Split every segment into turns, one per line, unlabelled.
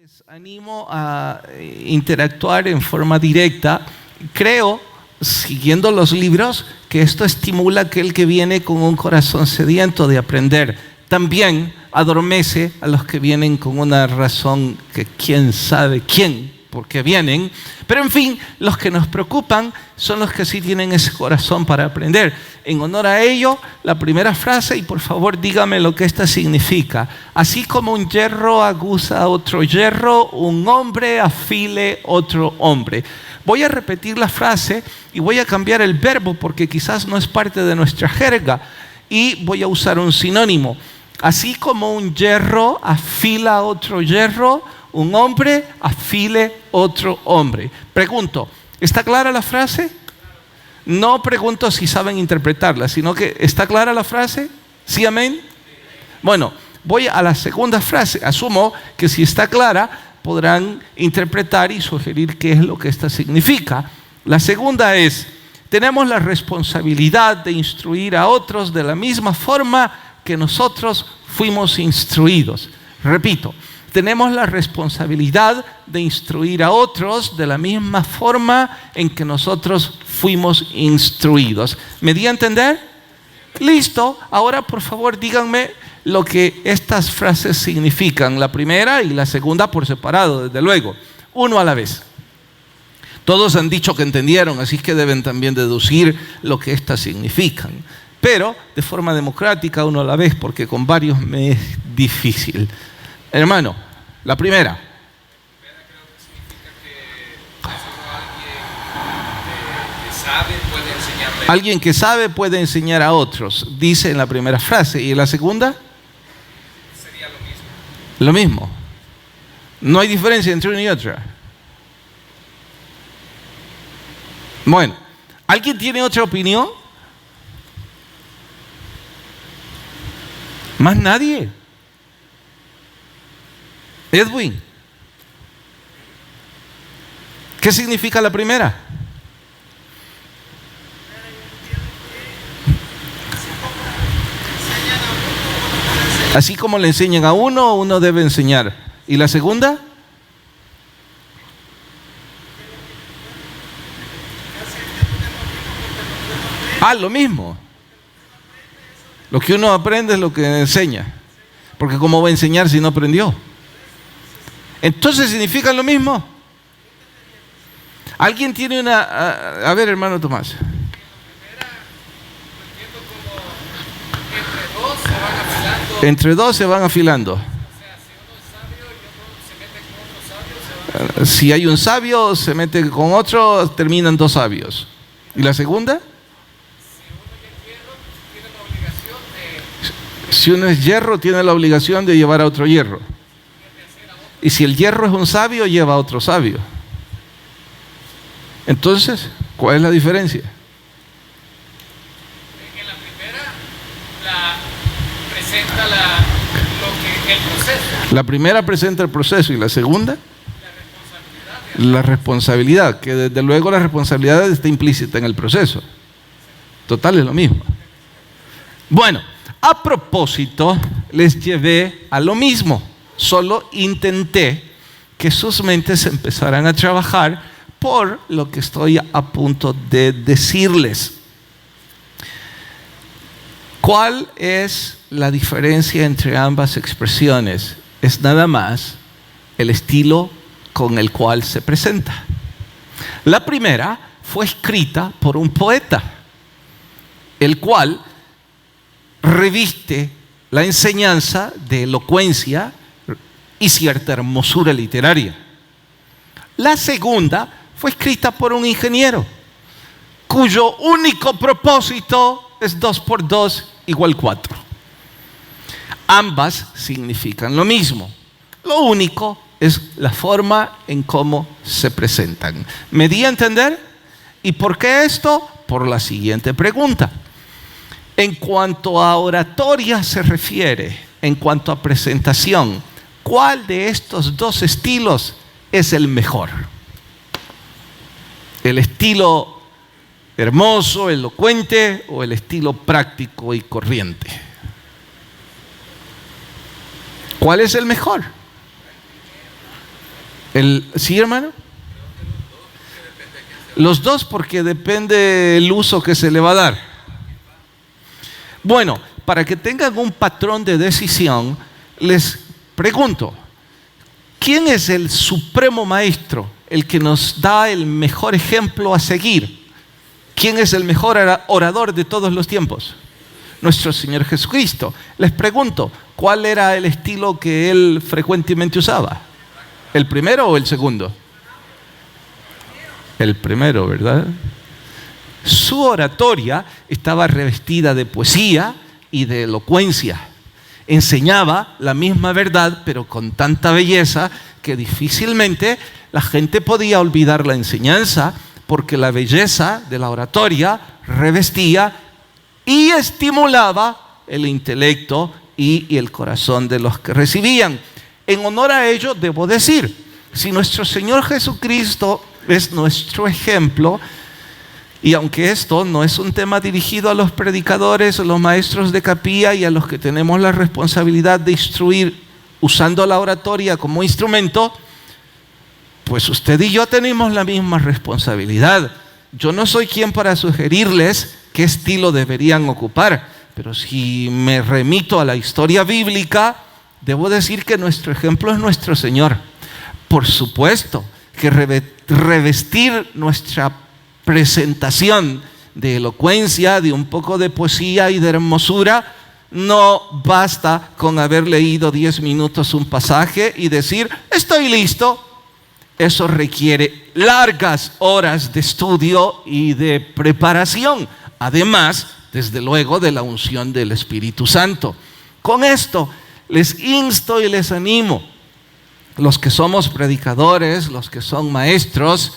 Les animo a interactuar en forma directa. Creo, siguiendo los libros, que esto estimula a aquel que viene con un corazón sediento de aprender. También adormece a los que vienen con una razón que quién sabe por qué vienen. Pero en fin, los que nos preocupan son los que sí tienen ese corazón para aprender. En honor a ello, la primera frase, y por favor dígame lo que esta significa. Así como un hierro aguza a otro hierro, un hombre afile otro hombre. Voy a repetir la frase y voy a cambiar el verbo porque quizás no es parte de nuestra jerga. Y voy a usar un sinónimo. Así como un hierro afila a otro hierro, un hombre afile otro hombre. Pregunto, ¿está clara la frase? No pregunto si saben interpretarla, sino que ¿está clara la frase? ¿Sí, amén? Bueno, voy a la segunda frase. Asumo que si está clara, podrán interpretar y sugerir qué es lo que esta significa. La segunda es, tenemos la responsabilidad de instruir a otros de la misma forma que nosotros fuimos instruidos. Repito, tenemos la responsabilidad de instruir a otros de la misma forma en que nosotros fuimos instruidos. ¿Me di a entender? Listo. Ahora, por favor, díganme lo que estas frases significan. La primera y la segunda por separado, desde luego. Uno a la vez. Todos han dicho que entendieron, así que deben también deducir lo que estas significan. Pero de forma democrática, uno a la vez, porque con varios me es difícil. Hermano, la primera. Alguien que sabe puede enseñar a otros, dice en la primera frase. ¿Y en la segunda?
Sería lo mismo.
Lo mismo. No hay diferencia entre una y otra. Bueno, ¿alguien tiene otra opinión? ¿Más nadie? Edwin, ¿qué significa la primera? Así como le enseñan a uno, uno debe enseñar. ¿Y la segunda? Lo mismo. Lo que uno aprende es lo que enseña. Porque ¿cómo va a enseñar si no aprendió? Entonces, ¿significan lo mismo? ¿Alguien tiene una...? A ver, hermano Tomás. Entre dos se van afilando. Si hay un sabio, se mete con otro, terminan dos sabios. ¿Y la segunda? Si uno es hierro, tiene la obligación de llevar a otro hierro. Y si el hierro es un sabio, lleva a otro sabio. Entonces, ¿cuál es la diferencia?
En la primera presenta el proceso.
La primera presenta el proceso y la segunda, la responsabilidad, que desde luego la responsabilidad está implícita en el proceso. Total, es lo mismo. Bueno, a propósito, les llevé a lo mismo. Solo intenté que sus mentes empezaran a trabajar por lo que estoy a punto de decirles. ¿Cuál es la diferencia entre ambas expresiones? Es nada más el estilo con el cual se presenta. La primera fue escrita por un poeta, el cual reviste la enseñanza de elocuencia y cierta hermosura literaria. La segunda fue escrita por un ingeniero, cuyo único propósito es 2 por 2 igual 4. Ambas significan lo mismo. Lo único es la forma en cómo se presentan. ¿Me di a entender? ¿Y por qué esto? Por la siguiente pregunta. En cuanto a oratoria se refiere, en cuanto a presentación, ¿cuál de estos dos estilos es el mejor? ¿El estilo hermoso, elocuente o el estilo práctico y corriente? ¿Cuál es el mejor? ¿Sí, hermano? Los dos, porque depende el uso que se le va a dar. Bueno, para que tengan un patrón de decisión, les pregunto, ¿quién es el supremo maestro, el que nos da el mejor ejemplo a seguir? ¿Quién es el mejor orador de todos los tiempos? Nuestro Señor Jesucristo. Les pregunto, ¿cuál era el estilo que Él frecuentemente usaba? ¿El primero o el segundo? El primero, ¿verdad? Su oratoria estaba revestida de poesía y de elocuencia. Enseñaba la misma verdad, pero con tanta belleza que difícilmente la gente podía olvidar la enseñanza, porque la belleza de la oratoria revestía y estimulaba el intelecto y el corazón de los que recibían. En honor a ello, debo decir, si nuestro Señor Jesucristo es nuestro ejemplo, y aunque esto no es un tema dirigido a los predicadores, a los maestros de capilla y a los que tenemos la responsabilidad de instruir usando la oratoria como instrumento, pues usted y yo tenemos la misma responsabilidad. Yo no soy quien para sugerirles qué estilo deberían ocupar, pero si me remito a la historia bíblica, debo decir que nuestro ejemplo es nuestro Señor. Por supuesto que revestir nuestra presentación de elocuencia, de un poco de poesía y de hermosura, no basta con haber leído 10 minutos un pasaje y decir, estoy listo. Eso requiere largas horas de estudio y de preparación, además, desde luego, de la unción del Espíritu Santo. Con esto les insto y les animo, los que somos predicadores, los que son maestros,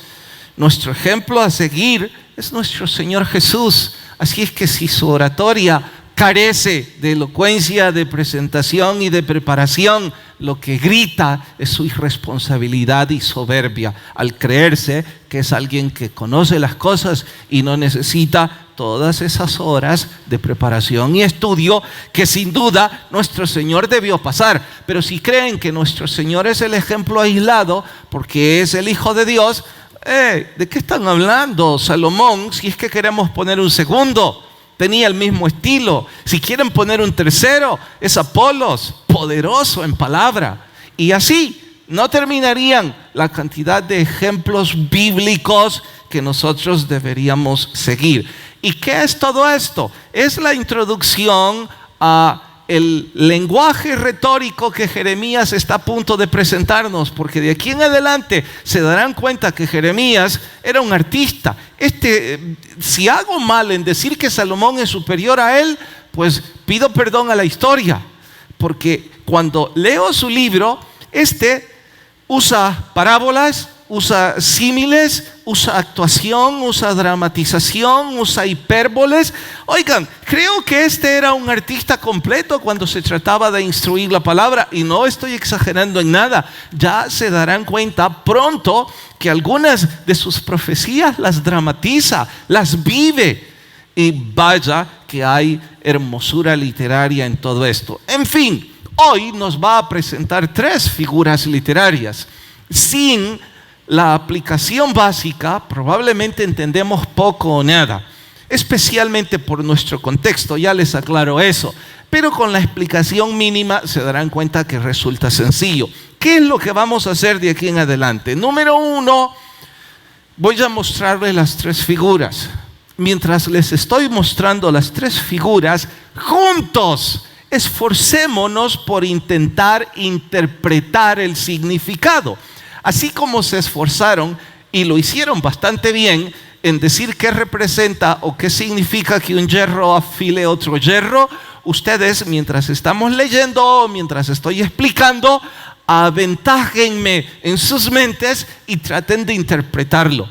nuestro ejemplo a seguir es nuestro Señor Jesús. Así es que si su oratoria carece de elocuencia, de presentación y de preparación, lo que grita es su irresponsabilidad y soberbia al creerse que es alguien que conoce las cosas y no necesita todas esas horas de preparación y estudio que sin duda nuestro Señor debió pasar. Pero si creen que nuestro Señor es el ejemplo aislado porque es el Hijo de Dios, ¿de qué están hablando? Salomón, si es que queremos poner un segundo, tenía el mismo estilo. Si quieren poner un tercero, es Apolos, poderoso en palabra. Y así no terminarían la cantidad de ejemplos bíblicos que nosotros deberíamos seguir. ¿Y qué es todo esto? Es la introducción a el lenguaje retórico que Jeremías está a punto de presentarnos, porque de aquí en adelante se darán cuenta que Jeremías era un artista. Si hago mal en decir que Salomón es superior a él, pues pido perdón a la historia, porque cuando leo su libro, usa parábolas, usa símiles, usa actuación, usa dramatización, usa hipérboles. Oigan, creo que era un artista completo cuando se trataba de instruir la palabra, y no estoy exagerando en nada. Ya se darán cuenta pronto que algunas de sus profecías las dramatiza, las vive, y vaya que hay hermosura literaria en todo esto. En fin, hoy nos va a presentar 3 figuras literarias. Sin la aplicación básica, probablemente entendemos poco o nada, especialmente por nuestro contexto, ya les aclaro eso. Pero con la explicación mínima se darán cuenta que resulta sencillo. ¿Qué es lo que vamos a hacer de aquí en adelante? Número 1, voy a mostrarles las 3 figuras. Mientras les estoy mostrando las 3 figuras, juntos esforcémonos por intentar interpretar el significado. Así como se esforzaron y lo hicieron bastante bien en decir qué representa o qué significa que un hierro afile otro hierro, ustedes, mientras estamos leyendo, mientras estoy explicando, aventájenme en sus mentes y traten de interpretarlo.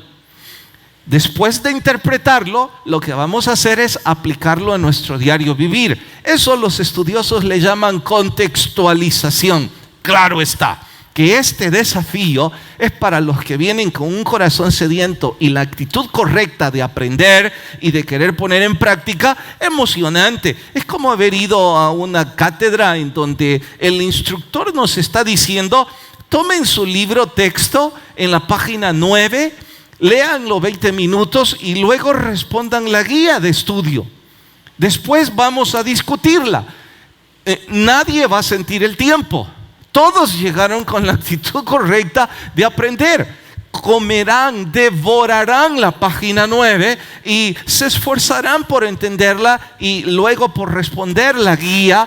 Después de interpretarlo, lo que vamos a hacer es aplicarlo a nuestro diario vivir. Eso los estudiosos le llaman contextualización. Claro está que este desafío es para los que vienen con un corazón sediento y la actitud correcta de aprender y de querer poner en práctica, emocionante. Es como haber ido a una cátedra en donde el instructor nos está diciendo: Tomen su libro texto en la página 9, léanlo 20 minutos y luego respondan la guía de estudio. Después vamos a discutirla. Nadie va a sentir el tiempo. Todos llegaron con la actitud correcta de aprender. Comerán, devorarán la página 9 y se esforzarán por entenderla y luego por responder la guía,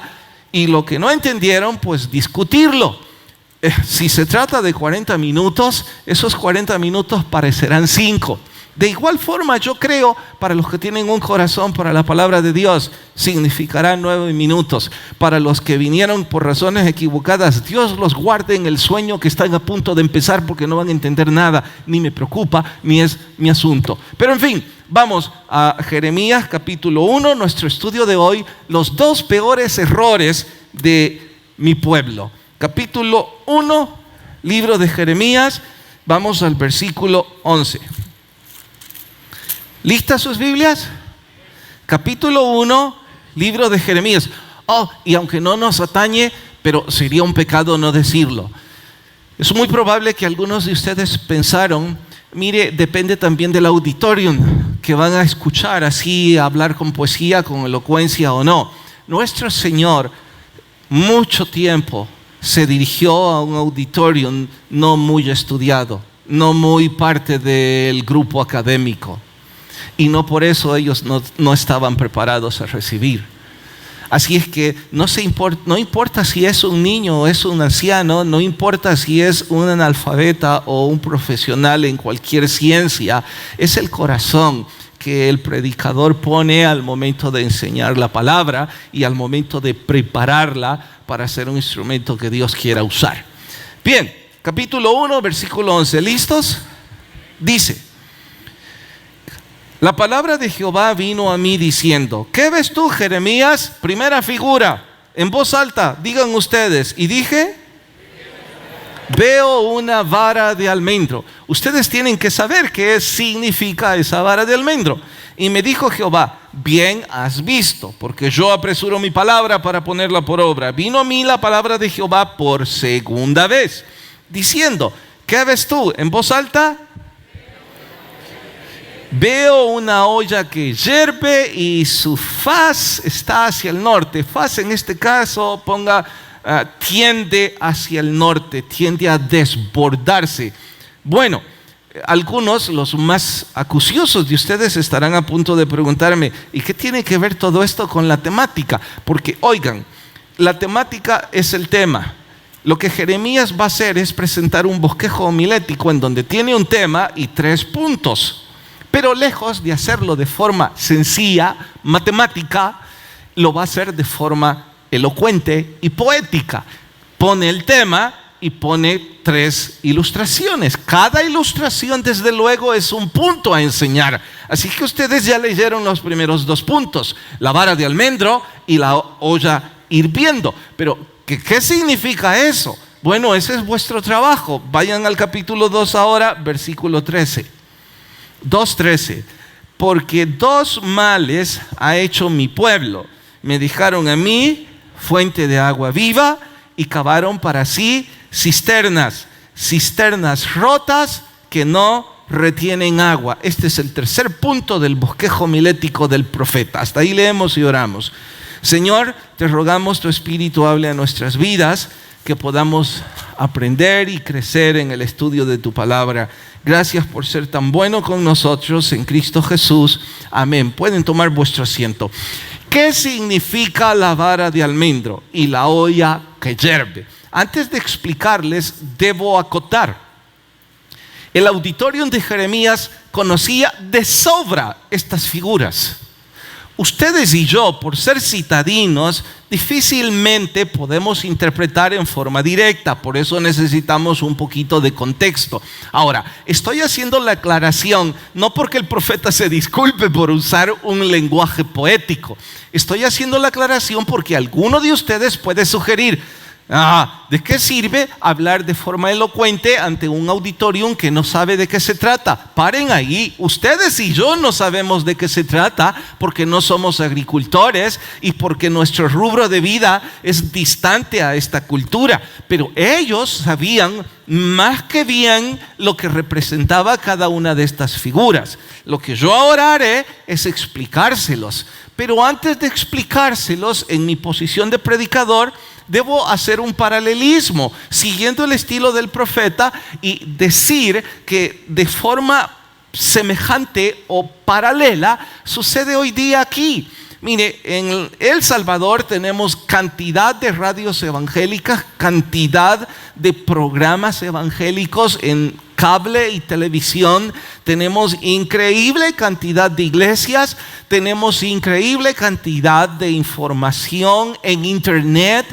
y lo que no entendieron, pues discutirlo. Si se trata de 40 minutos, esos 40 minutos parecerán 5. De igual forma, yo creo, para los que tienen un corazón para la palabra de Dios, significarán 9 minutos. Para los que vinieron por razones equivocadas, Dios los guarde en el sueño que están a punto de empezar, porque no van a entender nada, ni me preocupa, ni es mi asunto. Pero en fin, vamos a Jeremías capítulo 1, nuestro estudio de hoy, los 2 peores errores de mi pueblo. Capítulo 1, libro de Jeremías, vamos al versículo 11. ¿Listas sus Biblias? Capítulo 1, libro de Jeremías. Y aunque no nos atañe, pero sería un pecado no decirlo. Es muy probable que algunos de ustedes pensaron, mire, depende también del auditorium que van a escuchar, así hablar con poesía, con elocuencia o no. Nuestro Señor, mucho tiempo, se dirigió a un auditorium no muy estudiado, no muy parte del grupo académico. Y no por eso ellos no estaban preparados a recibir. Así es que no importa si es un niño o es un anciano, no importa si es un analfabeta o un profesional en cualquier ciencia, es el corazón que el predicador pone al momento de enseñar la palabra y al momento de prepararla para ser un instrumento que Dios quiera usar. Bien, capítulo 1, versículo 11, ¿listos? Dice: la palabra de Jehová vino a mí diciendo, ¿qué ves tú, Jeremías? Primera figura, en voz alta, digan ustedes. Y dije, veo una vara de almendro. Ustedes tienen que saber qué significa esa vara de almendro. Y me dijo Jehová, bien has visto, porque yo apresuro mi palabra para ponerla por obra. Vino a mí la palabra de Jehová por segunda vez, diciendo, ¿qué ves tú? En voz alta, veo una olla que hierve y su faz está hacia el norte. Faz en este caso tiende hacia el norte, tiende a desbordarse. Bueno, algunos, los más acuciosos de ustedes, estarán a punto de preguntarme, ¿y qué tiene que ver todo esto con la temática? Porque oigan, la temática es el tema. Lo que Jeremías va a hacer es presentar un bosquejo homilético en donde tiene un tema y 3 puntos. Pero lejos de hacerlo de forma sencilla, matemática, lo va a hacer de forma elocuente y poética. Pone el tema y pone 3 ilustraciones. Cada ilustración, desde luego, es un punto a enseñar. Así que ustedes ya leyeron los primeros 2 puntos, la vara de almendro y la olla hirviendo. Pero, ¿qué significa eso? Bueno, ese es vuestro trabajo. Vayan al capítulo 2 ahora, versículo 13. 2:13, porque 2 males ha hecho mi pueblo. Me dejaron a mí fuente de agua viva y cavaron para sí cisternas rotas que no retienen agua. Este es el 3er punto del bosquejo homilético del profeta. Hasta ahí leemos y oramos. Señor, te rogamos tu Espíritu hable a nuestras vidas, que podamos aprender y crecer en el estudio de tu palabra. Gracias por ser tan bueno con nosotros en Cristo Jesús. Amén. Pueden tomar vuestro asiento. ¿Qué significa la vara de almendro y la olla que hierve? Antes de explicarles, debo acotar. El auditorium de Jeremías conocía de sobra estas figuras. Ustedes y yo, por ser citadinos, difícilmente podemos interpretar en forma directa. Por eso necesitamos un poquito de contexto. Ahora, estoy haciendo la aclaración no porque el profeta se disculpe por usar un lenguaje poético. Estoy haciendo la aclaración porque alguno de ustedes puede sugerir, ¿De qué sirve hablar de forma elocuente ante un auditorium que no sabe de qué se trata? Paren ahí. Ustedes y yo no sabemos de qué se trata porque no somos agricultores y porque nuestro rubro de vida es distante a esta cultura. Pero ellos sabían más que bien lo que representaba cada una de estas figuras. Lo que yo ahora haré es explicárselos. Pero antes de explicárselos, en mi posición de predicador, debo hacer un paralelismo, siguiendo el estilo del profeta y decir que de forma semejante o paralela sucede hoy día aquí. Mire, en El Salvador tenemos cantidad de radios evangélicas, cantidad de programas evangélicos en cable y televisión, tenemos increíble cantidad de iglesias, tenemos increíble cantidad de información en internet.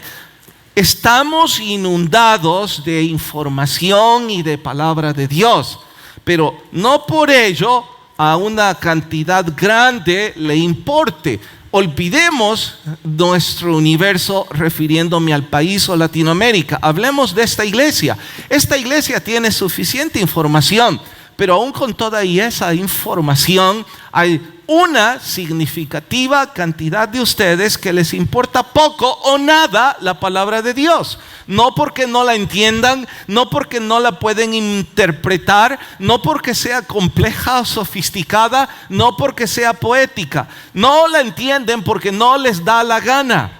Estamos inundados de información y de palabra de Dios, pero no por ello a una cantidad grande le importe. Olvidemos nuestro universo refiriéndome al país o Latinoamérica. Hablemos de esta iglesia. Esta iglesia tiene suficiente información, pero aún con toda esa información hay una significativa cantidad de ustedes que les importa poco o nada la palabra de Dios. No porque no la entiendan, no porque no la pueden interpretar, no porque sea compleja o sofisticada, no porque sea poética. No la entienden porque no les da la gana.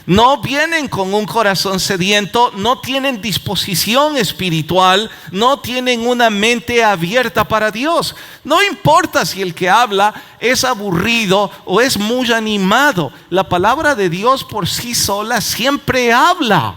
No vienen con un corazón sediento, no tienen disposición espiritual, no tienen una mente abierta para Dios. No importa si el que habla es aburrido o es muy animado, la palabra de Dios por sí sola siempre habla.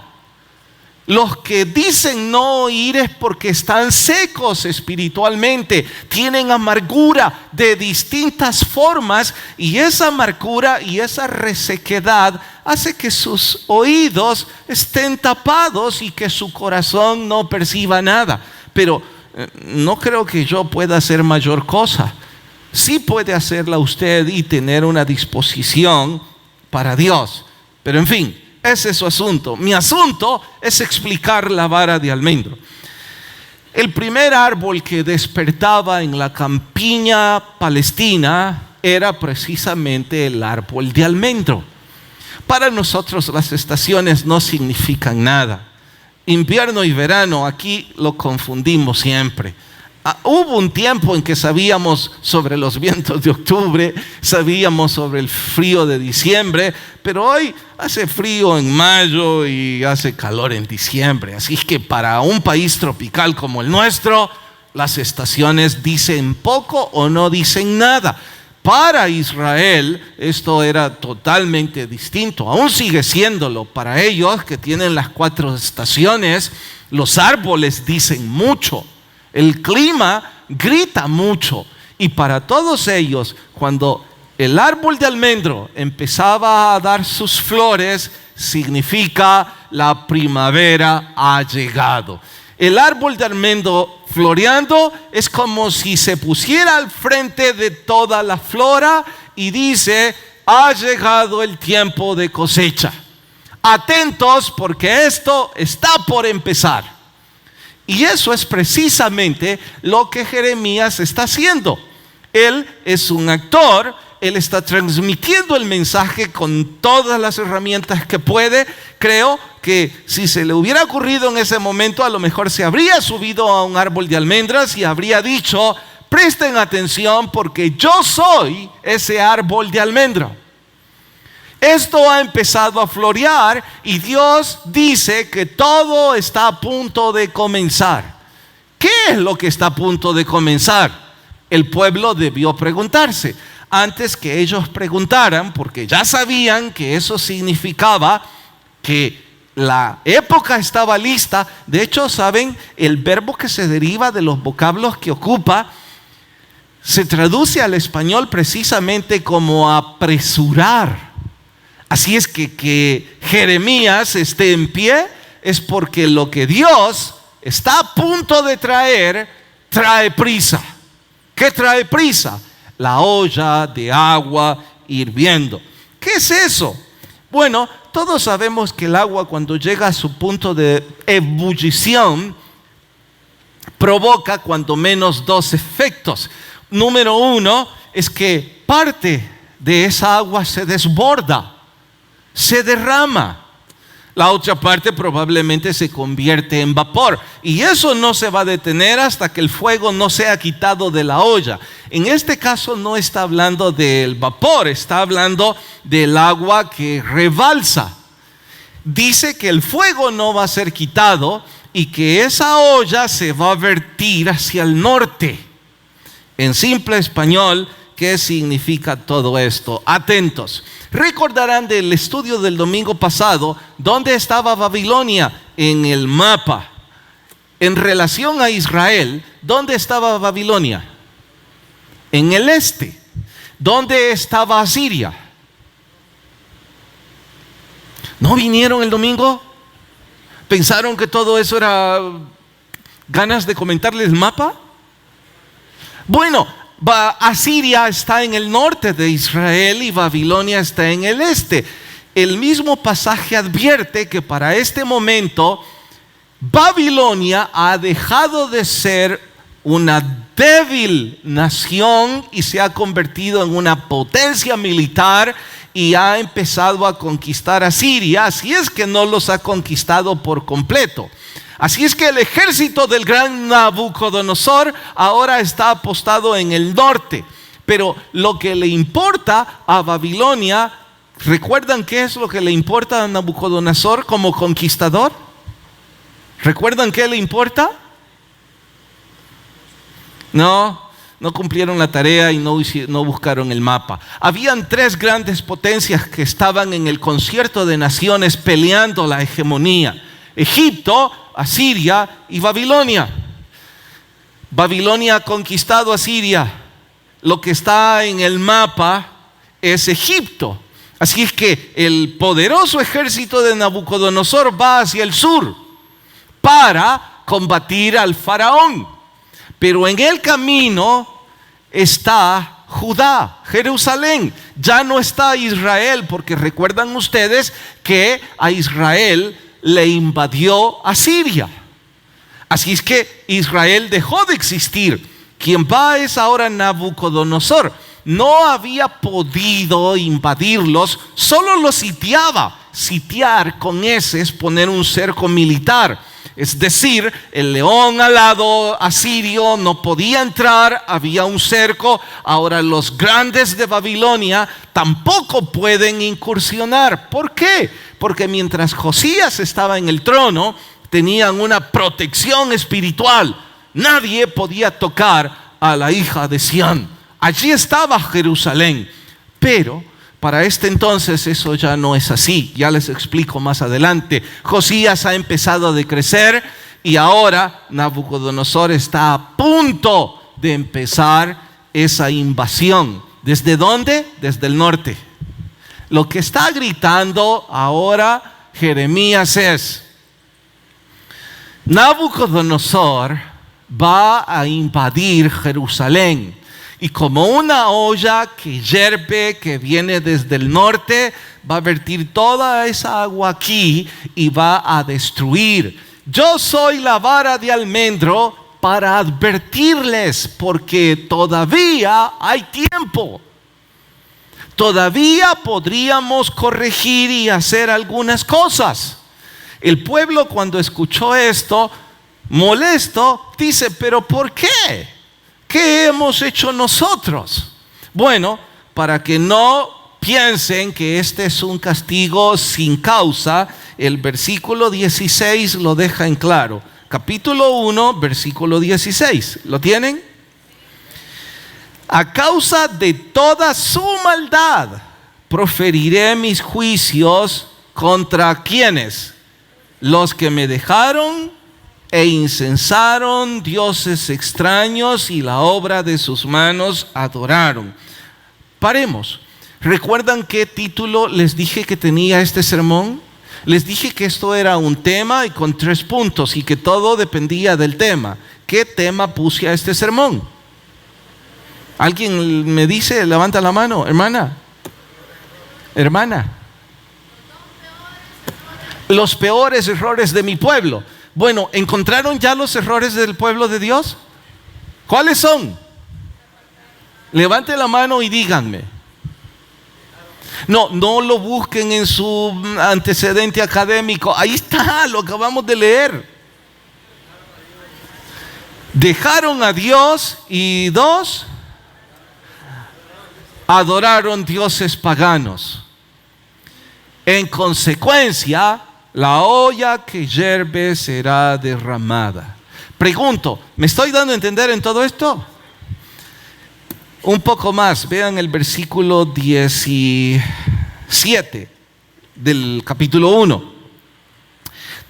Los que dicen no oír es porque están secos espiritualmente, tienen amargura de distintas formas y esa amargura y esa resequedad hace que sus oídos estén tapados y que su corazón no perciba nada. Pero no creo que yo pueda hacer mayor cosa. Sí puede hacerla usted y tener una disposición para Dios, pero en fin, ese es su asunto. Mi asunto es explicar la vara de almendro. El primer árbol que despertaba en la campiña palestina era precisamente el árbol de almendro. Para nosotros las estaciones no significan nada. Invierno y verano aquí lo confundimos siempre. Hubo un tiempo en que sabíamos sobre los vientos de octubre, sabíamos sobre el frío de diciembre, pero hoy hace frío en mayo y hace calor en diciembre. Así que para un país tropical como el nuestro, las estaciones dicen poco o no dicen nada. Para Israel esto era totalmente distinto, aún sigue siéndolo. Para ellos que tienen las 4 estaciones, los árboles dicen mucho. El clima grita mucho y para todos ellos, cuando el árbol de almendro empezaba a dar sus flores, significa la primavera ha llegado. El árbol de almendro floreando es como si se pusiera al frente de toda la flora y dice: ha llegado el tiempo de cosecha. Atentos porque esto está por empezar. Y eso es precisamente lo que Jeremías está haciendo. Él es un actor, él está transmitiendo el mensaje con todas las herramientas que puede. Creo que si se le hubiera ocurrido en ese momento, a lo mejor se habría subido a un árbol de almendras y habría dicho: presten atención porque yo soy ese árbol de almendro. Esto ha empezado a florear y Dios dice que todo está a punto de comenzar. ¿Qué es lo que está a punto de comenzar? El pueblo debió preguntarse. Antes que ellos preguntaran, porque ya sabían que eso significaba que la época estaba lista. De hecho, ¿saben? El verbo que se deriva de los vocablos que ocupa se traduce al español precisamente como apresurar. Así es que Jeremías esté en pie es porque lo que Dios está a punto de traer, trae prisa. ¿Qué trae prisa? La olla de agua hirviendo. ¿Qué es eso? Bueno, todos sabemos que el agua cuando llega a su punto de ebullición provoca cuando menos dos efectos. Número uno es que parte de esa agua se desborda, se derrama. La otra parte probablemente se convierte en vapor. Y eso no se va a detener hasta que el fuego no sea quitado de la olla. En este caso no está hablando del vapor, está hablando del agua que rebalsa. Dice que el fuego no va a ser quitado y que esa olla se va a vertir hacia el norte. En simple español, ¿qué significa todo esto? Atentos. Recordarán del estudio del domingo pasado, ¿dónde estaba Babilonia en el mapa? En relación a Israel, ¿dónde estaba Babilonia? En el este. ¿Dónde estaba Asiria? ¿No vinieron el domingo? ¿Pensaron que todo eso era ganas de comentarles el mapa? Bueno, Asiria está en el norte de Israel y Babilonia está en el este. El mismo pasaje advierte que para este momento Babilonia ha dejado de ser una débil nación y se ha convertido en una potencia militar y ha empezado a conquistar a Siria, así es que no los ha conquistado por completo. Así es que el ejército del gran Nabucodonosor ahora está apostado en el norte. Pero lo que le importa a Babilonia, ¿recuerdan qué es lo que le importa a Nabucodonosor como conquistador? ¿Recuerdan qué le importa? No cumplieron la tarea y no buscaron el mapa. Habían tres grandes potencias que estaban en el concierto de naciones peleando la hegemonía: Egipto, Asiria y Babilonia. Babilonia ha conquistado a Siria. Lo que está en el mapa es Egipto. Así es que el poderoso ejército de Nabucodonosor va hacia el sur para combatir al faraón. Pero en el camino está Judá, Jerusalén. Ya no está Israel, porque recuerdan ustedes que a Israel le invadió Asiria. Así es que Israel dejó de existir. Quien va es ahora Nabucodonosor. No había podido invadirlos, solo los sitiaba. Sitiar con ese es poner un cerco militar. Es decir, el león alado asirio no podía entrar, había un cerco. Ahora los grandes de Babilonia tampoco pueden incursionar. ¿Por qué? Porque mientras Josías estaba en el trono, tenían una protección espiritual. Nadie podía tocar a la hija de Sión. Allí estaba Jerusalén. Pero para este entonces eso ya no es así. Ya les explico más adelante. Josías ha empezado a decrecer y ahora Nabucodonosor está a punto de empezar esa invasión. ¿Desde dónde? Desde el norte. Lo que está gritando ahora Jeremías es: Nabucodonosor va a invadir Jerusalén. Y como una olla que hierve, que viene desde el norte, va a vertir toda esa agua aquí y va a destruir. Yo soy la vara de almendro para advertirles, porque todavía hay tiempo. Todavía podríamos corregir y hacer algunas cosas. El pueblo, cuando escuchó esto, molesto, dice: ¿pero por qué? ¿Qué hemos hecho nosotros? Bueno, para que no piensen que este es un castigo sin causa, el versículo 16 lo deja en claro. Capítulo 1, versículo 16. ¿Lo tienen? A causa de toda su maldad, proferiré mis juicios contra ¿quiénes? Los que me dejaron e incensaron dioses extraños y la obra de sus manos adoraron. Paremos. ¿Recuerdan qué título les dije que tenía este sermón? Les dije que esto era un tema y con 3 puntos y que todo dependía del tema. ¿Qué tema puse a este sermón? ¿Alguien me dice? Levanta la mano, hermana. Hermana. los peores errores de mi pueblo. Bueno, ¿encontraron ya los errores del pueblo de Dios? ¿Cuáles son? Levante la mano y díganme. No lo busquen en su antecedente académico. Ahí está, lo acabamos de leer. Dejaron a Dios y dos, adoraron dioses paganos. En consecuencia, la olla que hierve será derramada. Pregunto, ¿me estoy dando a entender en todo esto? Un poco más, vean el versículo 17 del capítulo 1.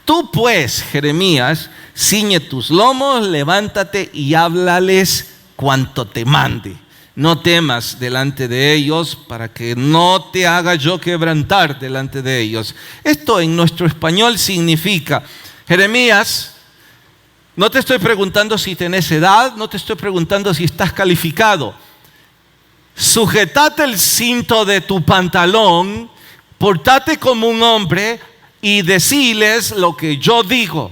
Tú pues, Jeremías, ciñe tus lomos, levántate y háblales cuanto te mande. No temas delante de ellos, para que no te haga yo quebrantar delante de ellos. Esto en nuestro español significa, Jeremías, no te estoy preguntando si tenés edad, no te estoy preguntando si estás calificado. Sujetate el cinto de tu pantalón, portate como un hombre y deciles lo que yo digo.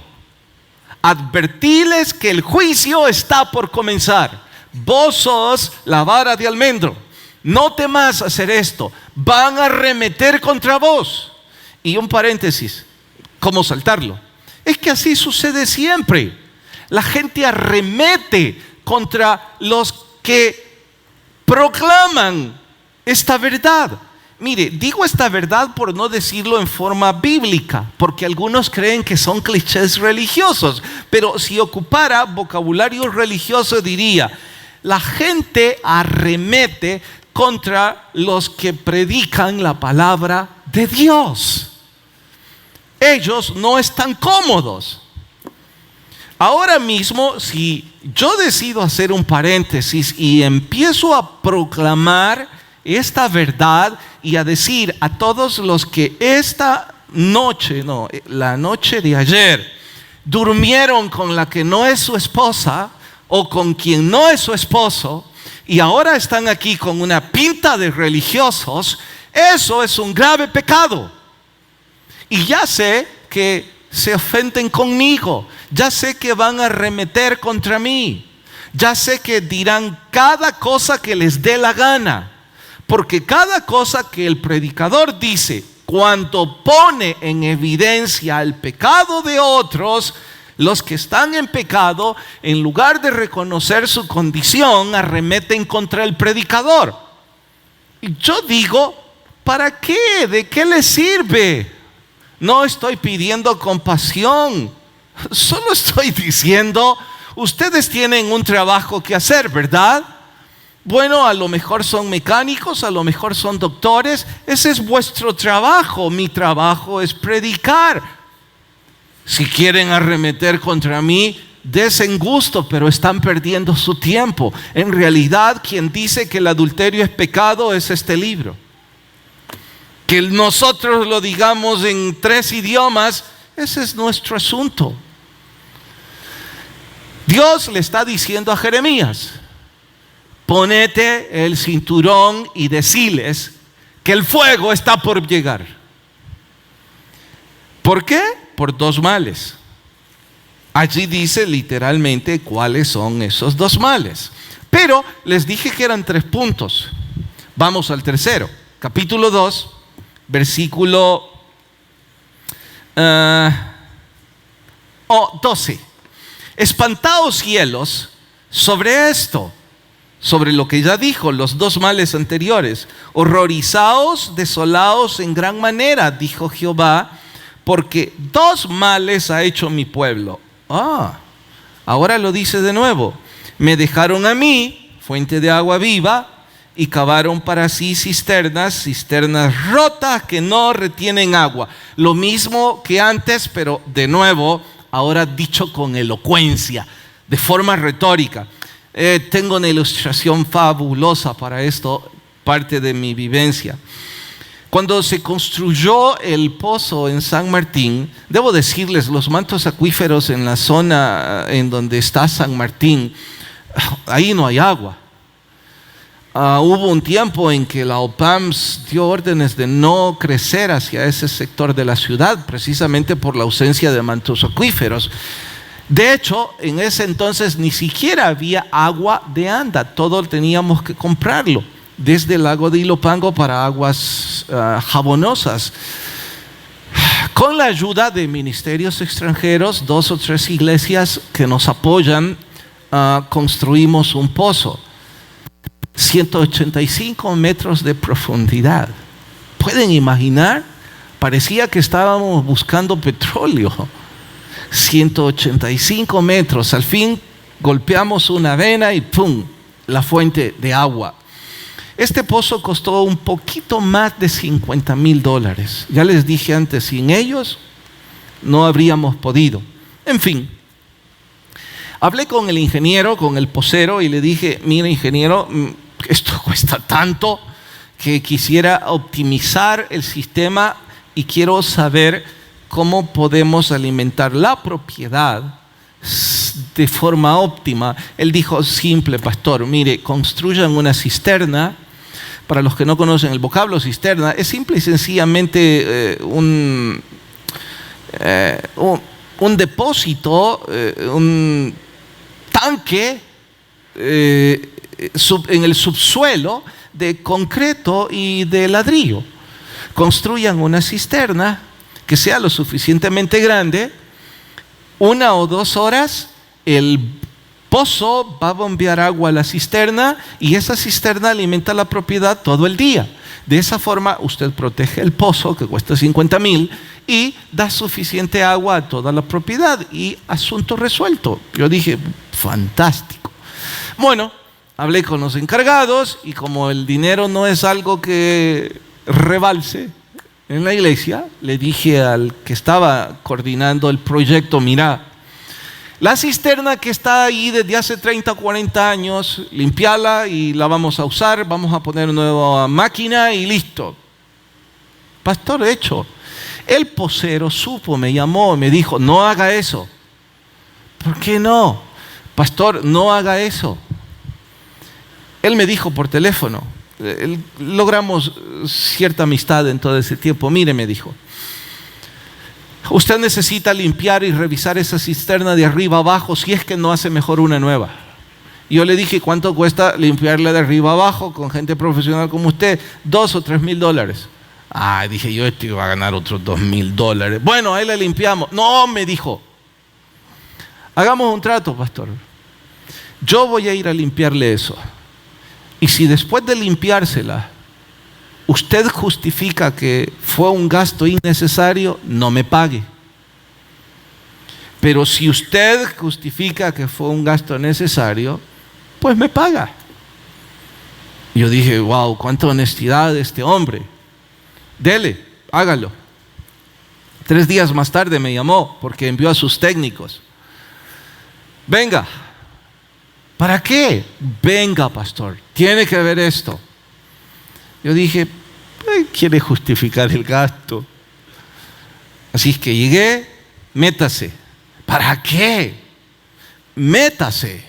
Advertiles que el juicio está por comenzar. Vos sos la vara de almendro. No temas hacer esto. Van a arremeter contra vos. Y un paréntesis, ¿cómo saltarlo? Es que así sucede siempre. La gente arremete contra los que proclaman esta verdad. Mire, digo esta verdad por no decirlo en forma bíblica, porque algunos creen que son clichés religiosos, pero si ocupara vocabulario religioso diría, la gente arremete contra los que predican la palabra de Dios. Ellos no están cómodos. Ahora mismo, si yo decido hacer un paréntesis y empiezo a proclamar esta verdad y a decir a todos los que la noche de ayer durmieron con la que no es su esposa o con quien no es su esposo y ahora están aquí con una pinta de religiosos, eso es un grave pecado. Y ya sé que se ofenden conmigo, ya sé que van a arremeter contra mí, ya sé que dirán cada cosa que les dé la gana, porque cada cosa que el predicador dice, cuando pone en evidencia el pecado de otros, los que están en pecado, en lugar de reconocer su condición, arremeten contra el predicador. Y yo digo, ¿para qué? ¿De qué les sirve? No estoy pidiendo compasión, solo estoy diciendo, ustedes tienen un trabajo que hacer, ¿verdad? Bueno, a lo mejor son mecánicos, a lo mejor son doctores, ese es vuestro trabajo, mi trabajo es predicar. Si quieren arremeter contra mí, desen gusto, pero están perdiendo su tiempo. En realidad, quien dice que el adulterio es pecado es este libro. Que nosotros lo digamos en 3 idiomas, ese es nuestro asunto. Dios le está diciendo a Jeremías, ponete el cinturón y deciles que el fuego está por llegar. ¿Por qué? Por 2 males. Allí dice literalmente cuáles son esos 2 males. Pero les dije que eran 3 puntos. Vamos al tercero. Capítulo 2, versículo 12. Espantaos cielos sobre esto, sobre lo que ya dijo, los 2 males anteriores. Horrorizaos, desolaos en gran manera, dijo Jehová, porque 2 males ha hecho mi pueblo. Ahora lo dice de nuevo. Me dejaron a mí, fuente de agua viva, y cavaron para sí cisternas rotas que no retienen agua. Lo mismo que antes, pero de nuevo, ahora dicho con elocuencia, de forma retórica. Tengo una ilustración fabulosa para esto, parte de mi vivencia. Cuando se construyó el pozo en San Martín, debo decirles, los mantos acuíferos en la zona en donde está San Martín, ahí no hay agua. Hubo un tiempo en que la OPAMS dio órdenes de no crecer hacia ese sector de la ciudad, precisamente por la ausencia de mantos acuíferos. De hecho, en ese entonces ni siquiera había agua de Anda, todo teníamos que comprarlo, desde el lago de Ilopango para aguas jabonosas. Con la ayuda de ministerios extranjeros, 2 o 3 iglesias que nos apoyan, construimos un pozo. 185 metros de profundidad. ¿Pueden imaginar? Parecía que estábamos buscando petróleo. 185 metros. Al fin golpeamos una vena y ¡pum!, la fuente de agua. Este pozo costó un poquito más de $50,000. Ya les dije antes, sin ellos no habríamos podido. En fin, hablé con el ingeniero, con el pocero, y le dije: mira, ingeniero, esto cuesta tanto que quisiera optimizar el sistema y quiero saber cómo podemos alimentar la propiedad de forma óptima. Él dijo: simple, pastor, mire, construyan una cisterna. Para los que no conocen el vocablo cisterna, es simple y sencillamente un depósito, un tanque en el subsuelo de concreto y de ladrillo. Construyan una cisterna que sea lo suficientemente grande. 1 o 2 horas el pozo va a bombear agua a la cisterna y esa cisterna alimenta la propiedad todo el día. De esa forma usted protege el pozo, que cuesta $50,000, y da suficiente agua a toda la propiedad y asunto resuelto. Yo dije: fantástico. Bueno, hablé con los encargados y como el dinero no es algo que rebalse en la iglesia, le dije al que estaba coordinando el proyecto: mira, la cisterna que está ahí desde hace 30 o 40 años, limpiala y la vamos a usar, vamos a poner una nueva máquina y listo. Pastor, hecho. El pocero supo, me llamó, me dijo: no haga eso. ¿Por qué no? Pastor, no haga eso. Él me dijo por teléfono, logramos cierta amistad en todo ese tiempo. Mire, me dijo, usted necesita limpiar y revisar esa cisterna de arriba abajo, si es que no hace mejor una nueva. Y yo le dije: ¿cuánto cuesta limpiarla de arriba abajo con gente profesional como usted? $2,000 o $3,000. Dije yo, esto iba a ganar otros $2,000. Bueno, ahí la limpiamos. No, me dijo, hagamos un trato, pastor. Yo voy a ir a limpiarle eso. Y si después de limpiársela usted justifica que fue un gasto innecesario, no me pague. Pero si usted justifica que fue un gasto necesario, pues me paga. Yo dije: wow, cuánta honestidad de este hombre. Dele, hágalo. 3 días más tarde me llamó porque envió a sus técnicos. Venga. ¿Para qué? Venga, pastor, tiene que ver esto. Yo dije: quiere justificar el gasto. Así es que llegué: métase. ¿Para qué? Métase.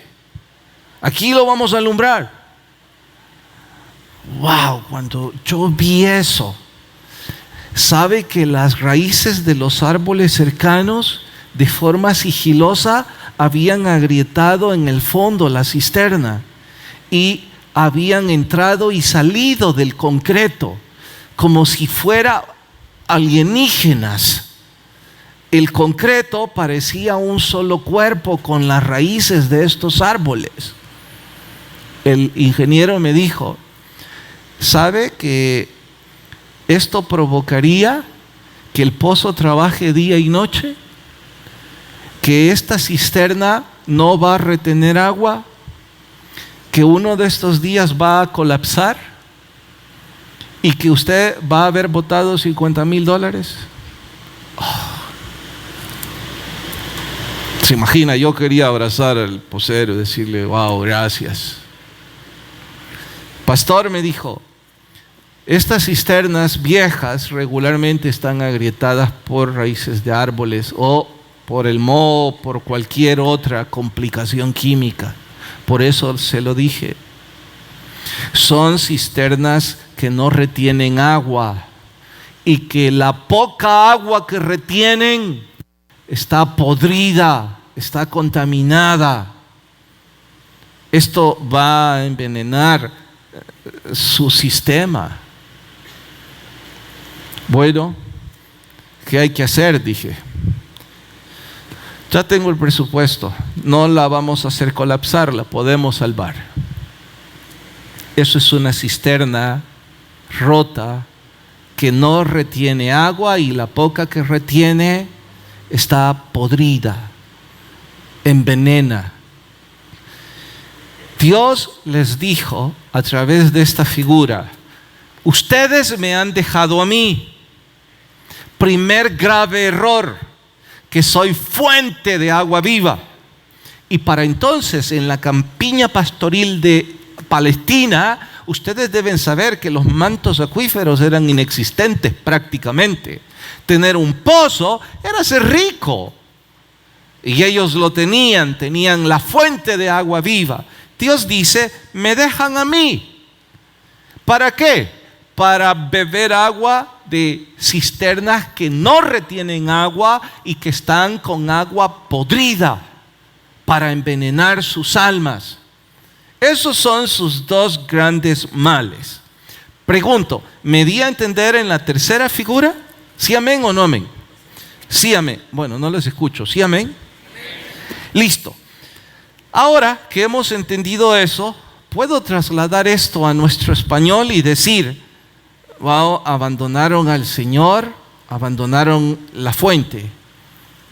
Aquí lo vamos a alumbrar. Wow, cuando yo vi eso, ¿sabe que las raíces de los árboles cercanos, de forma sigilosa, habían agrietado en el fondo la cisterna y habían entrado y salido del concreto como si fuera alienígenas? El concreto parecía un solo cuerpo con las raíces de estos árboles. El ingeniero me dijo: ¿sabe que esto provocaría que el pozo trabaje día y noche? ¿Que esta cisterna no va a retener agua? ¿Que uno de estos días va a colapsar? ¿Y que usted va a haber botado $50,000? Se imagina, yo quería abrazar al pocero y decirle: wow, gracias. Pastor, me dijo, estas cisternas viejas regularmente están agrietadas por raíces de árboles o por el moho o por cualquier otra complicación química. Por eso se lo dije. Son cisternas que no retienen agua y que la poca agua que retienen está podrida, está contaminada. Esto va a envenenar su sistema. Bueno, ¿qué hay que hacer? Dije. Ya tengo el presupuesto, no la vamos a hacer colapsar, la podemos salvar. Eso es una cisterna rota que no retiene agua y la poca que retiene está podrida, envenena. Dios les dijo a través de esta figura: ustedes me han dejado a mí. Primer grave error, que soy fuente de agua viva. Y para entonces, en la campiña pastoril de Palestina, ustedes deben saber que los mantos acuíferos eran inexistentes prácticamente. Tener un pozo era ser rico. Y ellos lo tenían la fuente de agua viva. Dios dice: me dejan a mí. ¿Para qué? Para beber agua de cisternas que no retienen agua y que están con agua podrida, para envenenar sus almas. Esos son sus dos grandes males. Pregunto, ¿me di a entender en la tercera figura? ¿Sí amén o no amén? Sí amén. Bueno, no les escucho. ¿Sí amén? Listo. Ahora que hemos entendido eso, puedo trasladar esto a nuestro español y decir: wow, abandonaron al Señor, abandonaron la fuente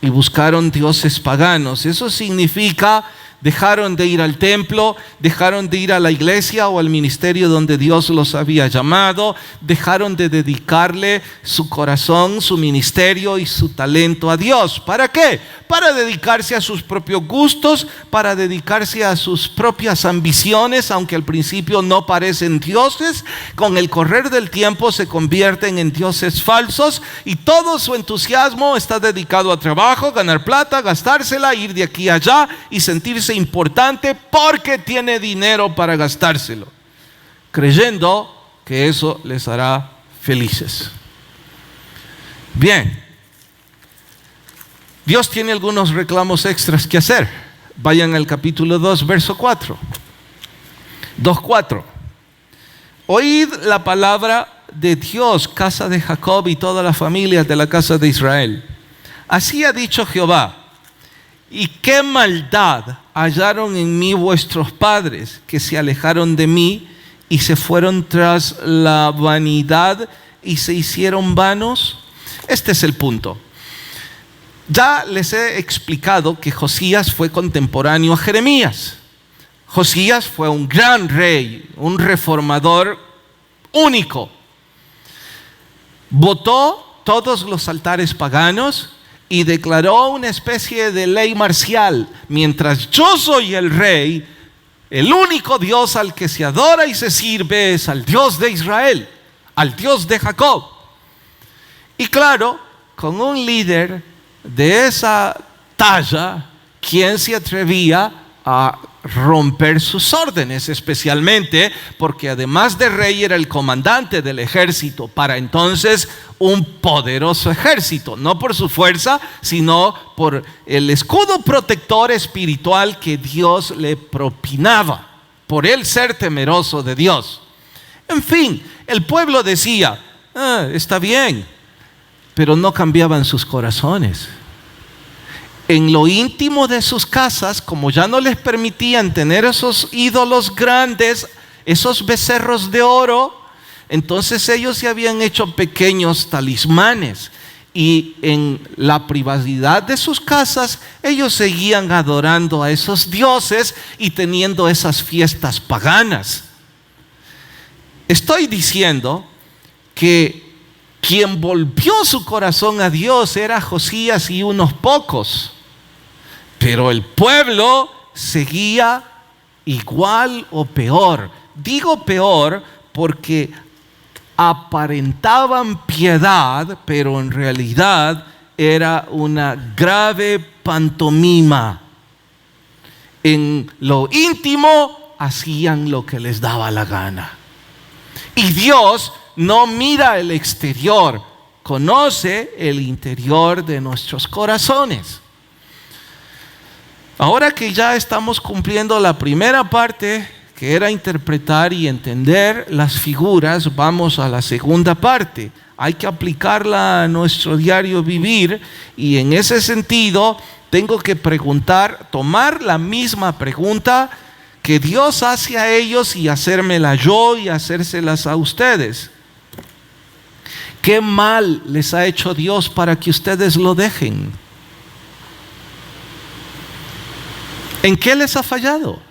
y buscaron dioses paganos. Eso significa: dejaron de ir al templo, dejaron de ir a la iglesia o al ministerio donde Dios los había llamado, dejaron de dedicarle su corazón, su ministerio y su talento a Dios. ¿Para qué? Para dedicarse a sus propios gustos, para dedicarse a sus propias ambiciones, aunque al principio no parecen dioses. Con el correr del tiempo se convierten en dioses falsos y todo su entusiasmo está dedicado a trabajo, ganar plata, gastársela, ir de aquí a allá y sentirse importante porque tiene dinero para gastárselo, creyendo que eso les hará felices. Bien, Dios tiene algunos reclamos extras que hacer. Vayan al capítulo 2, verso 4. 2:4. Oíd la palabra de Dios, casa de Jacob y todas las familias de la casa de Israel. Así ha dicho Jehová: ¿y qué maldad hallaron en mí vuestros padres, que se alejaron de mí y se fueron tras la vanidad y se hicieron vanos? Este es el punto. Ya les he explicado que Josías fue contemporáneo a Jeremías. Josías fue un gran rey, un reformador único. Botó todos los altares paganos y declaró una especie de ley marcial: mientras yo soy el rey, el único Dios al que se adora y se sirve es al Dios de Israel, al Dios de Jacob. Y claro, con un líder de esa talla, ¿quién se atrevía a romper sus órdenes? Especialmente porque además de rey era el comandante del ejército, para entonces un poderoso ejército, no por su fuerza, sino por el escudo protector espiritual que Dios le propinaba, por él ser temeroso de Dios. En fin, el pueblo decía: está bien, pero no cambiaban sus corazones. En lo íntimo de sus casas, como ya no les permitían tener esos ídolos grandes, esos becerros de oro, entonces ellos se habían hecho pequeños talismanes. Y en la privacidad de sus casas, ellos seguían adorando a esos dioses y teniendo esas fiestas paganas. Estoy diciendo que quien volvió su corazón a Dios era Josías y unos pocos, pero el pueblo seguía igual o peor. Digo peor porque aparentaban piedad, pero en realidad era una grave pantomima. En lo íntimo hacían lo que les daba la gana. Y Dios no mira el exterior, conoce el interior de nuestros corazones. Ahora que ya estamos cumpliendo la primera parte, que era interpretar y entender las figuras, vamos a la segunda parte. Hay que aplicarla a nuestro diario vivir, y en ese sentido tengo que preguntar, tomar la misma pregunta que Dios hace a ellos y hacérmela yo y hacérselas a ustedes. ¿Qué mal les ha hecho Dios para que ustedes lo dejen? ¿En qué les ha fallado?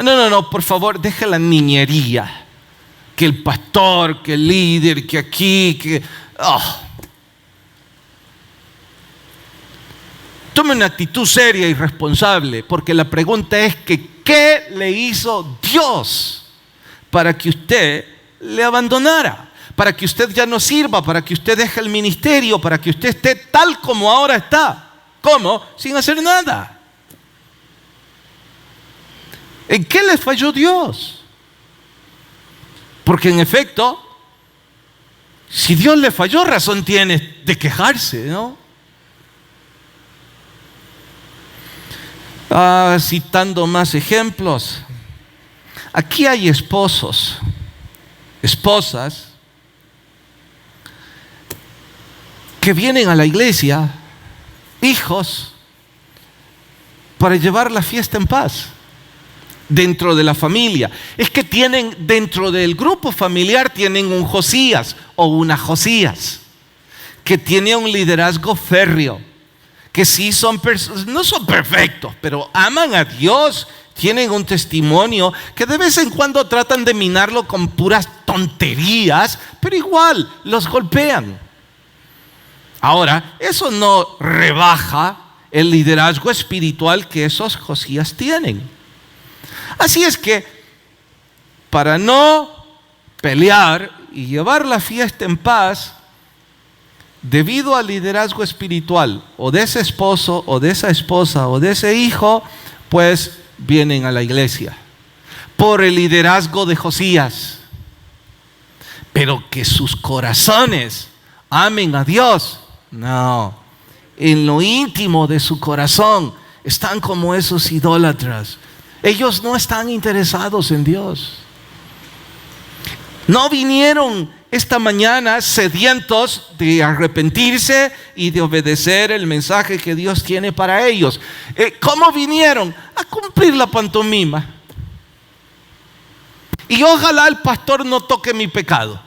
No, por favor, deje la niñería. Que el pastor, que el líder, que aquí, que... Tome una actitud seria y responsable, porque la pregunta es que ¿qué le hizo Dios para que usted le abandonara? Para que usted ya no sirva, para que usted deje el ministerio, para que usted esté tal como ahora está. ¿Cómo? Sin hacer nada. ¿En qué le falló Dios? Porque en efecto, si Dios le falló, razón tiene de quejarse, ¿no? Citando más ejemplos, aquí hay esposos, esposas, que vienen a la iglesia, hijos, para llevar la fiesta en paz. Dentro de la familia, es que tienen dentro del grupo familiar, tienen un Josías o una Josías que tiene un liderazgo férreo, que sí no son perfectos, pero aman a Dios, tienen un testimonio que de vez en cuando tratan de minarlo con puras tonterías, pero igual los golpean. Ahora, eso no rebaja el liderazgo espiritual que esos Josías tienen. Así es que, para no pelear y llevar la fiesta en paz, debido al liderazgo espiritual o de ese esposo o de esa esposa o de ese hijo, pues vienen a la iglesia por el liderazgo de Josías. Pero que sus corazones amen a Dios, no. En lo íntimo de su corazón están como esos idólatras. Ellos no están interesados en Dios. No vinieron esta mañana sedientos de arrepentirse y de obedecer el mensaje que Dios tiene para ellos. ¿Cómo vinieron? A cumplir la pantomima. Y ojalá el pastor no toque mi pecado,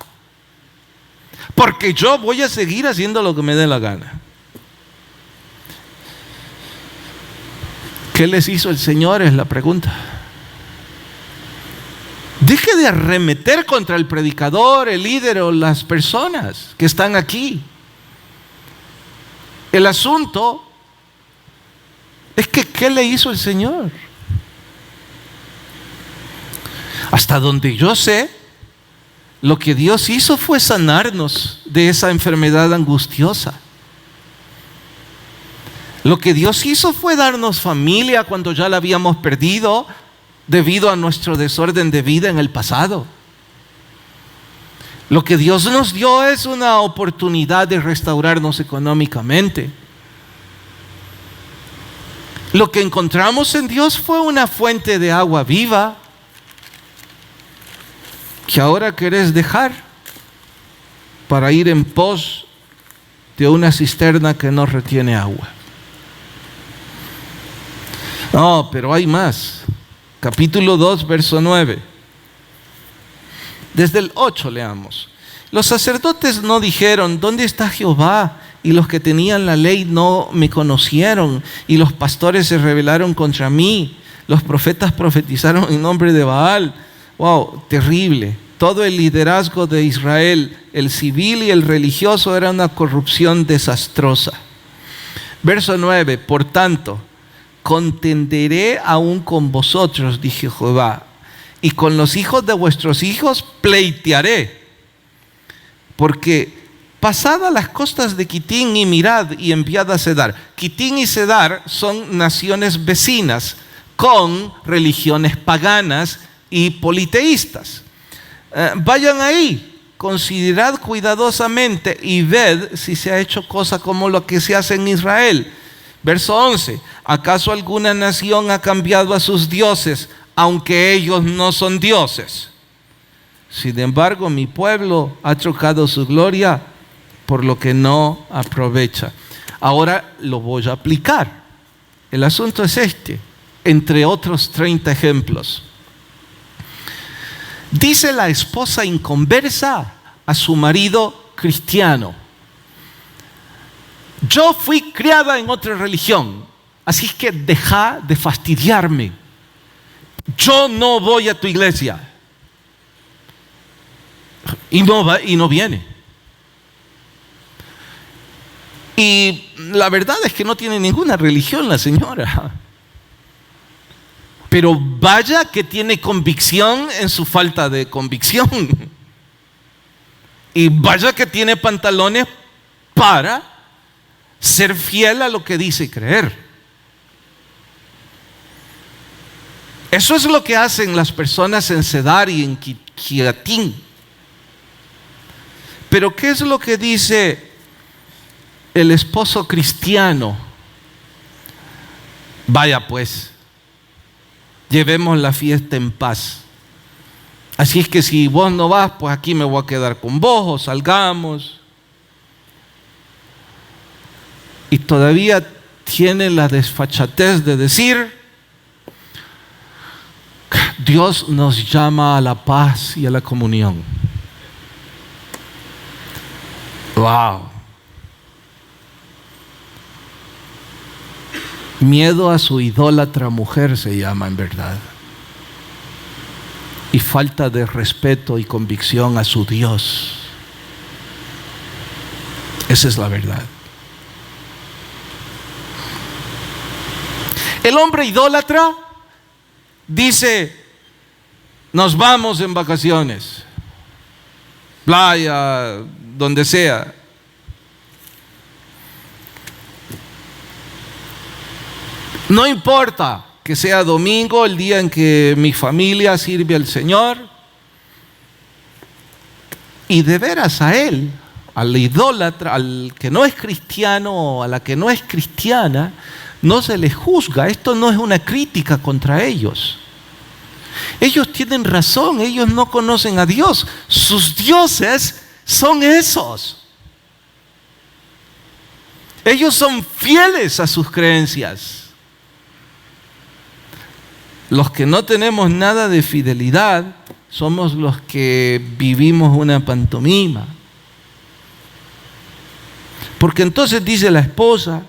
porque yo voy a seguir haciendo lo que me dé la gana. ¿Qué les hizo el Señor? Es la pregunta. Deje de arremeter contra el predicador, el líder o las personas que están aquí. El asunto es que ¿qué le hizo el Señor? Hasta donde yo sé, lo que Dios hizo fue sanarnos de esa enfermedad angustiosa. Lo que Dios hizo fue darnos familia cuando ya la habíamos perdido debido a nuestro desorden de vida en el pasado. Lo que Dios nos dio es una oportunidad de restaurarnos económicamente. Lo que encontramos en Dios fue una fuente de agua viva que ahora querés dejar para ir en pos de una cisterna que no retiene agua. No, pero hay más. Capítulo 2, verso 9. Desde el 8 leamos. Los sacerdotes no dijeron, ¿dónde está Jehová? Y los que tenían la ley no me conocieron. Y los pastores se rebelaron contra mí. Los profetas profetizaron en nombre de Baal. Wow, terrible. Todo el liderazgo de Israel, el civil y el religioso, era una corrupción desastrosa. Verso 9. Por tanto, contenderé aún con vosotros, dije Jehová, y con los hijos de vuestros hijos pleitearé, porque pasad a las costas de Quitín y mirad y enviad a Cedar. Quitín y Cedar son naciones vecinas, con religiones paganas y politeístas. Vayan ahí, considerad cuidadosamente y ved si se ha hecho cosa como lo que se hace en Israel. Verso 11, ¿acaso alguna nación ha cambiado a sus dioses, aunque ellos no son dioses? Sin embargo, mi pueblo ha trocado su gloria por lo que no aprovecha. Ahora lo voy a aplicar. El asunto es este, entre otros 30 ejemplos. Dice la esposa inconversa a su marido cristiano: yo fui criada en otra religión, así que deja de fastidiarme. Yo no voy a tu iglesia. Y no va y no viene. Y la verdad es que no tiene ninguna religión la señora. Pero vaya que tiene convicción en su falta de convicción. Y vaya que tiene pantalones para ser fiel a lo que dice creer. Eso es lo que hacen las personas en Cedar y en Quiratín. Pero ¿qué es lo que dice el esposo cristiano? Vaya pues, llevemos la fiesta en paz. Así es que si vos no vas, pues aquí me voy a quedar con vos, o salgamos. Y todavía tiene la desfachatez de decir: Dios nos llama a la paz y a la comunión. Wow. Miedo a su idólatra mujer se llama en verdad. Y falta de respeto y convicción a su Dios. Esa es la verdad. El hombre idólatra dice: nos vamos en vacaciones, playa, donde sea. No importa que sea domingo, el día en que mi familia sirve al Señor. Y de veras a él, al idólatra, al que no es cristiano o a la que no es cristiana, no se les juzga. Esto no es una crítica contra ellos. Ellos tienen razón, ellos no conocen a Dios. Sus dioses son esos. Ellos son fieles a sus creencias. Los que no tenemos nada de fidelidad somos los que vivimos una pantomima. Porque entonces dice la esposa: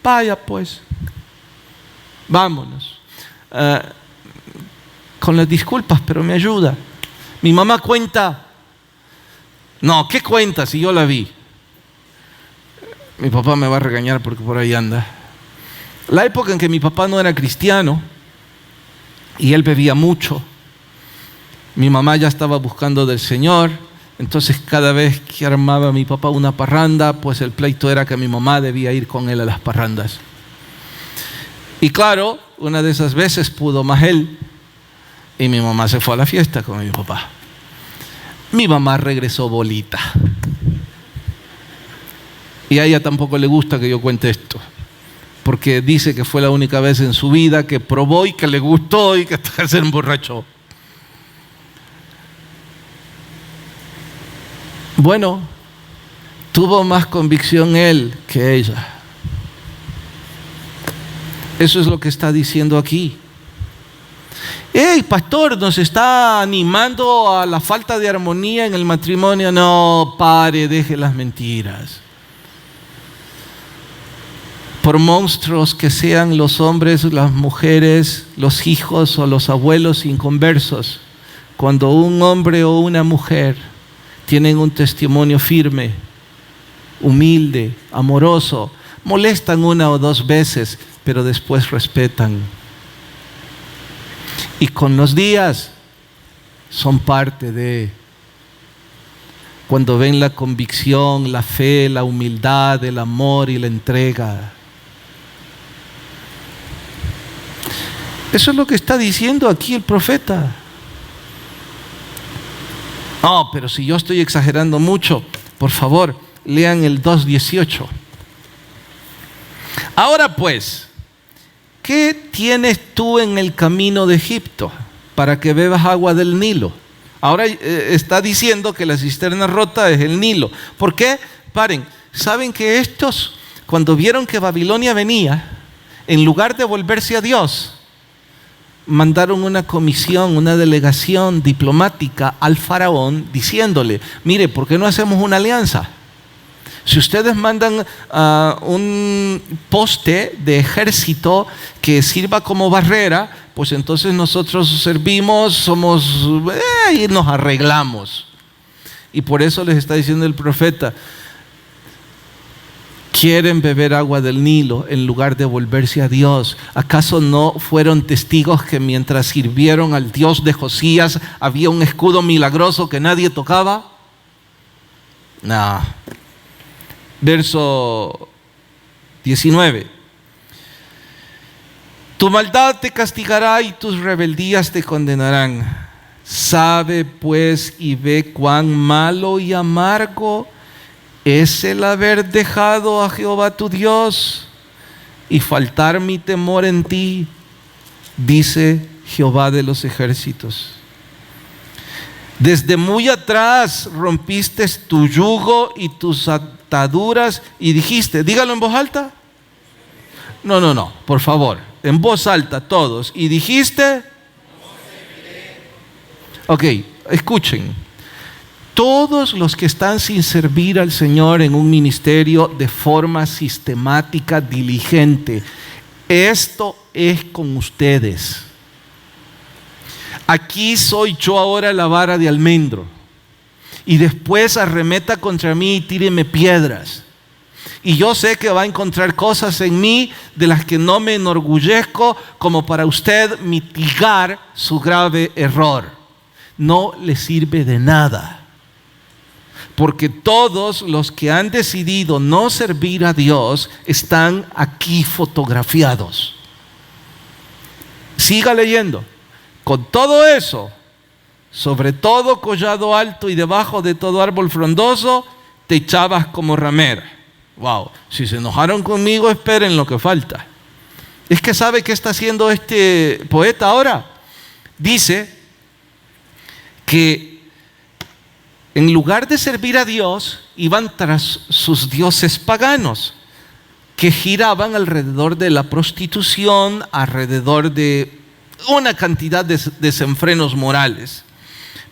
vaya pues, vámonos. Con las disculpas, pero me ayuda. Mi mamá cuenta. No, ¿qué cuenta si yo la vi? Mi papá me va a regañar porque por ahí anda. La época en que mi papá no era cristiano y él bebía mucho, mi mamá ya estaba buscando del Señor. Entonces cada vez que armaba mi papá una parranda, pues el pleito era que mi mamá debía ir con él a las parrandas. Y claro, una de esas veces pudo más él y mi mamá se fue a la fiesta con mi papá. Mi mamá regresó bolita. Y a ella tampoco le gusta que yo cuente esto, porque dice que fue la única vez en su vida que probó y que le gustó y que hasta se emborrachó. Bueno, tuvo más convicción él que ella. Eso es lo que está diciendo aquí. ¡Ey, pastor! ¿Nos está animando a la falta de armonía en el matrimonio? No, pare, deje las mentiras. Por monstruos que sean los hombres, las mujeres, los hijos o los abuelos inconversos, cuando un hombre o una mujer tienen un testimonio firme, humilde, amoroso, molestan una o dos veces, pero después respetan. Y con los días son parte de, cuando ven la convicción, la fe, la humildad, el amor y la entrega. Eso es lo que está diciendo aquí el profeta. No, pero si yo estoy exagerando mucho, por favor, lean el 2:18. Ahora pues, ¿qué tienes tú en el camino de Egipto para que bebas agua del Nilo? Ahora está diciendo que la cisterna rota es el Nilo. ¿Por qué? Paren, ¿saben que estos, cuando vieron que Babilonia venía, en lugar de volverse a Dios, mandaron una comisión, una delegación diplomática al faraón diciéndole: mire, ¿por qué no hacemos una alianza? Si ustedes mandan un poste de ejército que sirva como barrera, pues entonces nosotros servimos, y nos arreglamos. Y por eso les está diciendo el profeta: quieren beber agua del Nilo en lugar de volverse a Dios. ¿Acaso no fueron testigos que mientras sirvieron al Dios de Josías había un escudo milagroso que nadie tocaba? No. Verso 19. Tu maldad te castigará y tus rebeldías te condenarán. Sabe pues y ve cuán malo y amargo es el haber dejado a Jehová tu Dios y faltar mi temor en ti, dice Jehová de los ejércitos. Desde muy atrás rompiste tu yugo y tus ataduras y dijiste, dígalo en voz alta. No, por favor, en voz alta todos. Y dijiste, ok, escuchen. Todos los que están sin servir al Señor en un ministerio de forma sistemática, diligente, esto es con ustedes. Aquí soy yo ahora la vara de almendro. Y después arremeta contra mí y tíreme piedras. Y yo sé que va a encontrar cosas en mí de las que no me enorgullezco, como para usted mitigar su grave error. No le sirve de nada. Porque todos los que han decidido no servir a Dios están aquí fotografiados. Siga leyendo. Con todo eso, sobre todo collado alto y debajo de todo árbol frondoso, te echabas como ramera. Wow, si se enojaron conmigo, esperen lo que falta. Es que ¿sabe qué está haciendo este poeta ahora? Dice que en lugar de servir a Dios, iban tras sus dioses paganos, que giraban alrededor de la prostitución, alrededor de una cantidad de desenfrenos morales.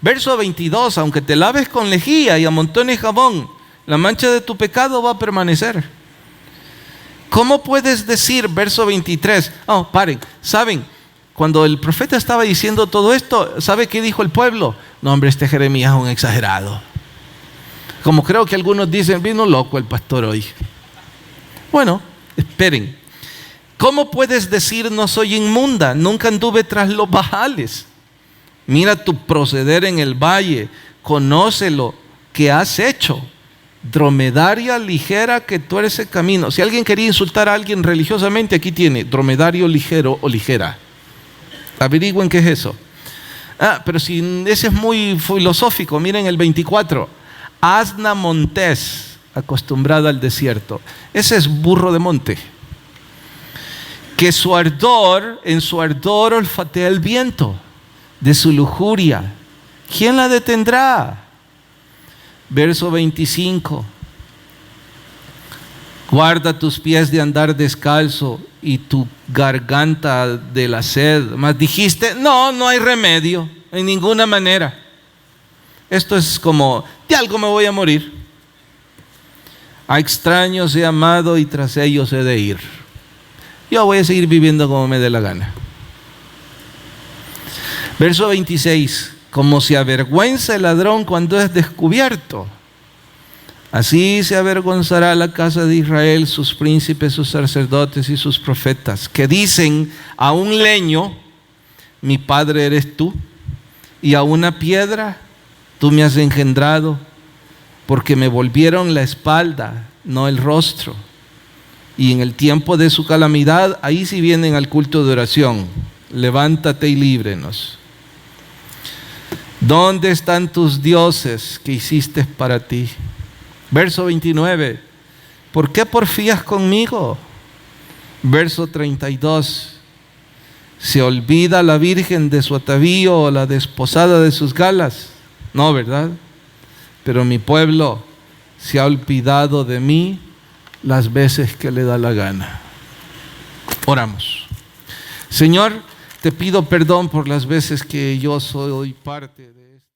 Verso 22, aunque te laves con lejía y amontones jabón, la mancha de tu pecado va a permanecer. ¿Cómo puedes decir, verso 23? Paren, ¿saben? Cuando el profeta estaba diciendo todo esto, ¿sabe qué dijo el pueblo? No, hombre, este Jeremías es un exagerado. Como creo que algunos dicen, vino loco el pastor hoy. Bueno, esperen. ¿Cómo puedes decir no soy inmunda? Nunca anduve tras los Baales. Mira tu proceder en el valle, conócelo que has hecho. Dromedaria ligera que tuerce el camino. Si alguien quería insultar a alguien religiosamente, aquí tiene, dromedario ligero o ligera. Averigüen qué es eso. Pero si ese es muy filosófico, miren el 24. Asna montés, acostumbrada al desierto. Ese es burro de monte. Que en su ardor olfatea el viento de su lujuria. ¿Quién la detendrá? Verso 25. Guarda tus pies de andar descalzo y tu garganta de la sed. Mas dijiste, no hay remedio, en ninguna manera. Esto es como, de algo me voy a morir. A extraños he amado y tras ellos he de ir. Yo voy a seguir viviendo como me dé la gana. Verso 26. Como se avergüenza el ladrón cuando es descubierto, así se avergonzará la casa de Israel, sus príncipes, sus sacerdotes y sus profetas, que dicen a un leño, mi padre eres tú, y a una piedra, tú me has engendrado, porque me volvieron la espalda, no el rostro. Y en el tiempo de su calamidad, ahí sí vienen al culto de oración. levántate y líbrenos. ¿Dónde están tus dioses que hiciste para ti? Verso 29. ¿Por qué porfías conmigo? Verso 32. ¿Se olvida la virgen de su atavío o la desposada de sus galas? No, ¿verdad? Pero mi pueblo se ha olvidado de mí las veces que le da la gana. Oramos. Señor, te pido perdón por las veces que yo soy parte de esto.